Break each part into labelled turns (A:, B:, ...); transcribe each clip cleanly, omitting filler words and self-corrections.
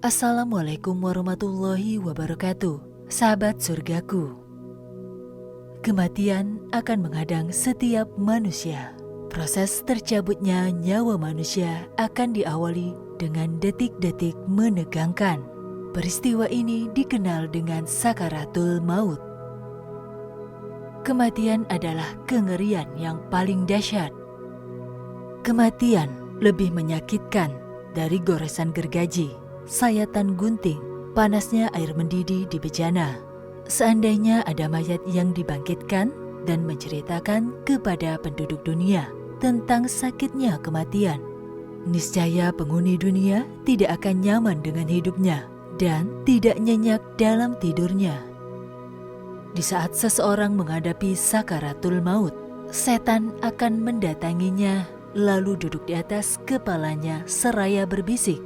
A: Assalamualaikum warahmatullahi wabarakatuh, sahabat surgaku. Kematian akan menghadang setiap manusia. Proses tercabutnya nyawa manusia akan diawali dengan detik-detik menegangkan. Peristiwa ini dikenal dengan sakaratul maut. Kematian adalah kengerian yang paling dahsyat. Kematian lebih menyakitkan dari goresan gergaji, sayatan gunting, panasnya air mendidih di bejana. Seandainya ada mayat yang dibangkitkan dan menceritakan kepada penduduk dunia tentang sakitnya kematian, niscaya penghuni dunia tidak akan nyaman dengan hidupnya dan tidak nyenyak dalam tidurnya. Di saat seseorang menghadapi sakaratul maut, setan akan mendatanginya lalu duduk di atas kepalanya seraya berbisik,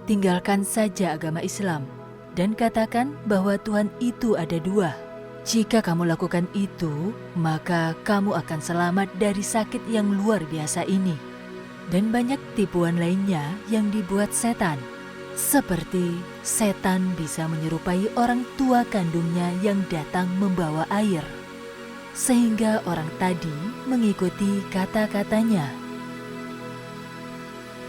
A: "Tinggalkan saja agama Islam dan katakan bahwa Tuhan itu ada dua. Jika kamu lakukan itu, maka kamu akan selamat dari sakit yang luar biasa ini." Dan banyak tipuan lainnya yang dibuat setan. Seperti setan bisa menyerupai orang tua kandungnya yang datang membawa air, sehingga orang tadi mengikuti kata-katanya.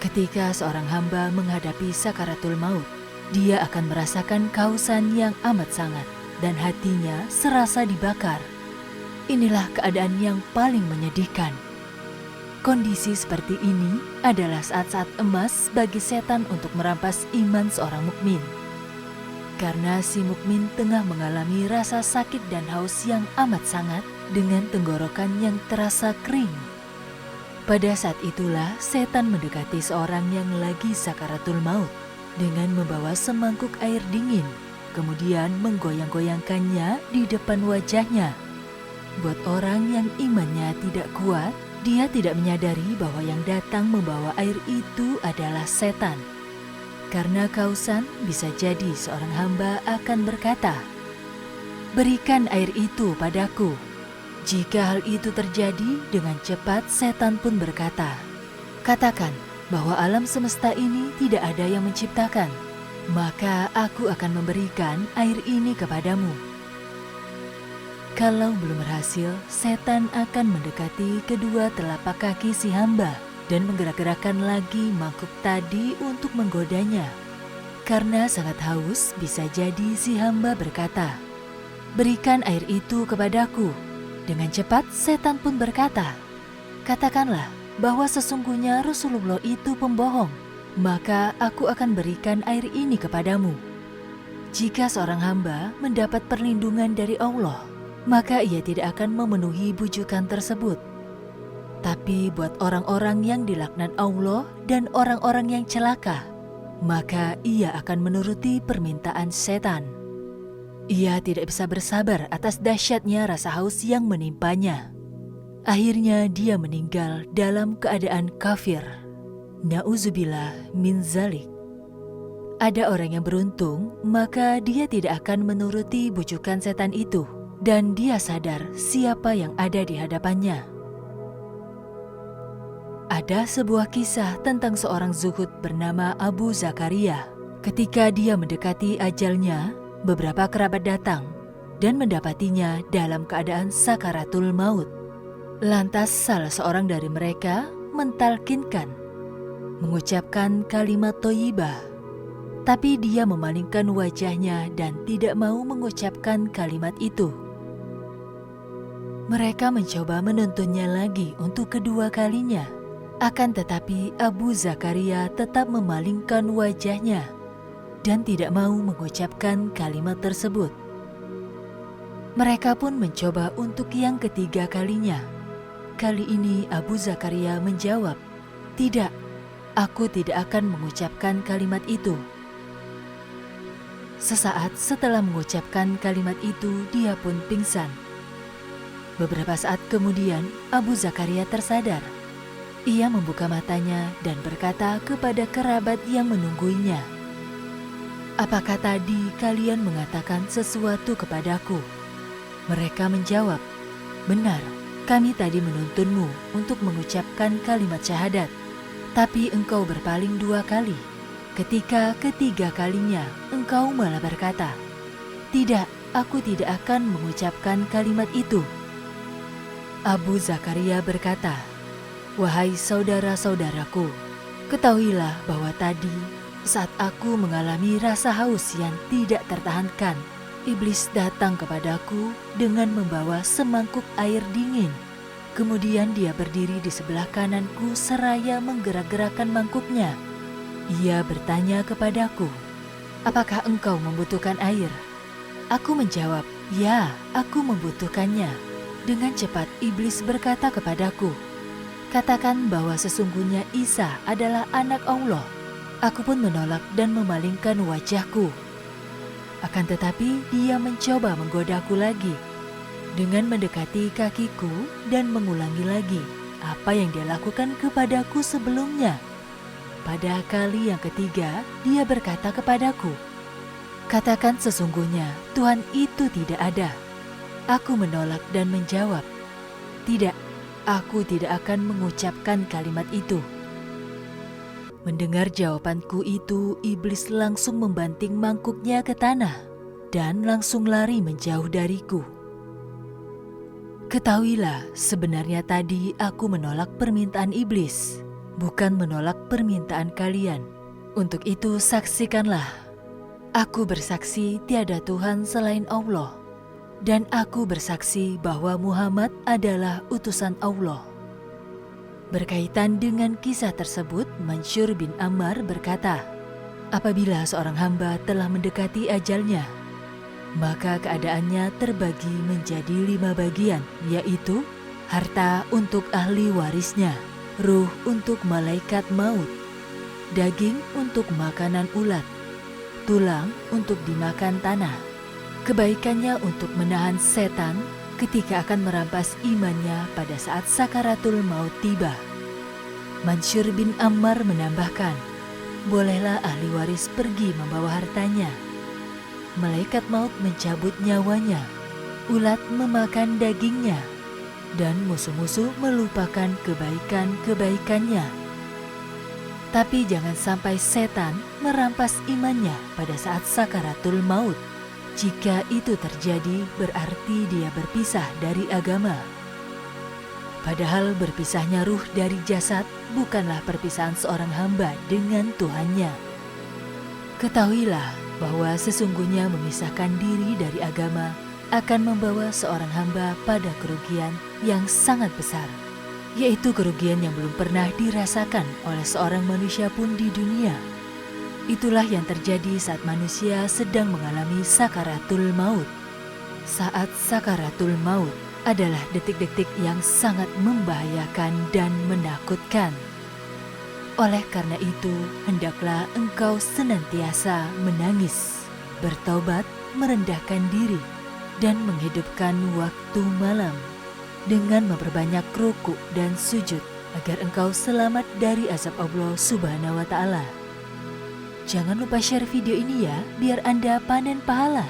A: Ketika seorang hamba menghadapi sakaratul maut, dia akan merasakan kehausan yang amat sangat dan hatinya serasa dibakar. Inilah keadaan yang paling menyedihkan. Kondisi seperti ini adalah saat-saat emas bagi setan untuk merampas iman seorang mukmin. Karena si mukmin tengah mengalami rasa sakit dan haus yang amat sangat dengan tenggorokan yang terasa kering. Pada saat itulah setan mendekati seorang yang lagi sakaratul maut dengan membawa semangkuk air dingin, kemudian menggoyang-goyangkannya di depan wajahnya. Buat orang yang imannya tidak kuat, dia tidak menyadari bahwa yang datang membawa air itu adalah setan. Karena kehausan, bisa jadi seorang hamba akan berkata, "Berikan air itu padaku." Jika hal itu terjadi, dengan cepat setan pun berkata, "Katakan bahwa alam semesta ini tidak ada yang menciptakan, maka aku akan memberikan air ini kepadamu." Kalau belum berhasil, setan akan mendekati kedua telapak kaki si hamba dan menggerak-gerakkan lagi mangkuk tadi untuk menggodanya. Karena sangat haus, bisa jadi si hamba berkata, "Berikan air itu kepadaku." Dengan cepat, setan pun berkata, "Katakanlah bahwa sesungguhnya Rasulullah itu pembohong, maka aku akan berikan air ini kepadamu." Jika seorang hamba mendapat perlindungan dari Allah, maka ia tidak akan memenuhi bujukan tersebut. Tapi buat orang-orang yang dilaknat Allah dan orang-orang yang celaka, maka ia akan menuruti permintaan setan. Ia tidak bisa bersabar atas dahsyatnya rasa haus yang menimpanya. Akhirnya dia meninggal dalam keadaan kafir. Na'udzubillah min zalik. Ada orang yang beruntung, maka dia tidak akan menuruti bujukan setan itu, dan dia sadar siapa yang ada di hadapannya. Ada sebuah kisah tentang seorang zuhud bernama Abu Zakaria. Ketika dia mendekati ajalnya, beberapa kerabat datang dan mendapatinya dalam keadaan sakaratul maut. Lantas salah seorang dari mereka mentalkinkan, mengucapkan kalimat thayyibah, tapi dia memalingkan wajahnya dan tidak mau mengucapkan kalimat itu. Mereka mencoba menuntunnya lagi untuk kedua kalinya. Akan tetapi Abu Zakaria tetap memalingkan wajahnya dan tidak mau mengucapkan kalimat tersebut. Mereka pun mencoba untuk yang ketiga kalinya. Kali ini Abu Zakaria menjawab, "Tidak, aku tidak akan mengucapkan kalimat itu." Sesaat setelah mengucapkan kalimat itu, dia pun pingsan. Beberapa saat kemudian, Abu Zakaria tersadar. Ia membuka matanya dan berkata kepada kerabat yang menungguinya, "Apakah tadi kalian mengatakan sesuatu kepadaku?" Mereka menjawab, "Benar, kami tadi menuntunmu untuk mengucapkan kalimat syahadat, tapi engkau berpaling 2 kali." Ketika ketiga kalinya engkau malah berkata, "Tidak, aku tidak akan mengucapkan kalimat itu." Abu Zakaria berkata, "Wahai saudara-saudaraku, ketahuilah bahwa tadi saat aku mengalami rasa haus yang tidak tertahankan, iblis datang kepadaku dengan membawa semangkuk air dingin. Kemudian dia berdiri di sebelah kananku seraya menggerak-gerakkan mangkuknya. Ia bertanya kepadaku, 'Apakah engkau membutuhkan air?' Aku menjawab, 'Ya, aku membutuhkannya.' Dengan cepat iblis berkata kepadaku, 'Katakan bahwa sesungguhnya Isa adalah anak Allah.' Aku pun menolak dan memalingkan wajahku. Akan tetapi dia mencoba menggodaku lagi dengan mendekati kakiku dan mengulangi lagi apa yang dia lakukan kepadaku sebelumnya. Pada kali yang ketiga, dia berkata kepadaku, 'Katakan sesungguhnya Tuhan itu tidak ada.' Aku menolak dan menjawab, 'Tidak, aku tidak akan mengucapkan kalimat itu.' Mendengar jawabanku itu, iblis langsung membanting mangkuknya ke tanah dan langsung lari menjauh dariku. Ketahuilah, sebenarnya tadi aku menolak permintaan iblis, bukan menolak permintaan kalian. Untuk itu saksikanlah. Aku bersaksi tiada Tuhan selain Allah, dan aku bersaksi bahwa Muhammad adalah utusan Allah." Berkaitan dengan kisah tersebut, Mansyur bin Ammar berkata, "Apabila seorang hamba telah mendekati ajalnya, maka keadaannya terbagi menjadi 5 bagian, yaitu harta untuk ahli warisnya, ruh untuk malaikat maut, daging untuk makanan ulat, tulang untuk dimakan tanah, kebaikannya untuk menahan setan ketika akan merampas imannya pada saat sakaratul maut tiba." Mansyur bin Ammar menambahkan, "Bolehlah ahli waris pergi membawa hartanya. Malaikat maut mencabut nyawanya, ulat memakan dagingnya, dan musuh-musuh melupakan kebaikan-kebaikannya. Tapi jangan sampai setan merampas imannya pada saat sakaratul maut. Jika itu terjadi, berarti dia berpisah dari agama. Padahal berpisahnya ruh dari jasad bukanlah perpisahan seorang hamba dengan Tuhannya. Ketahuilah bahwa sesungguhnya memisahkan diri dari agama akan membawa seorang hamba pada kerugian yang sangat besar, yaitu kerugian yang belum pernah dirasakan oleh seorang manusia pun di dunia. Itulah yang terjadi saat manusia sedang mengalami sakaratul maut. Saat sakaratul maut adalah detik-detik yang sangat membahayakan dan menakutkan. Oleh karena itu, hendaklah engkau senantiasa menangis, bertobat, merendahkan diri, dan menghidupkan waktu malam dengan memperbanyak rukuk dan sujud agar engkau selamat dari azab Allah Subhanahu wa Ta'ala. Jangan lupa share video ini ya, biar Anda panen pahala.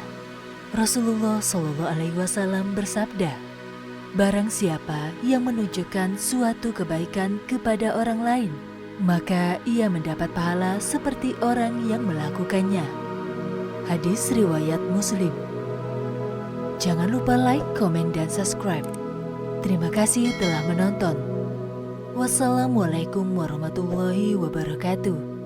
A: Rasulullah SAW bersabda, "Barang siapa yang menunjukkan suatu kebaikan kepada orang lain, maka ia mendapat pahala seperti orang yang melakukannya." Hadis riwayat Muslim. Jangan lupa like, komen, dan subscribe. Terima kasih telah menonton. Wassalamualaikum warahmatullahi wabarakatuh.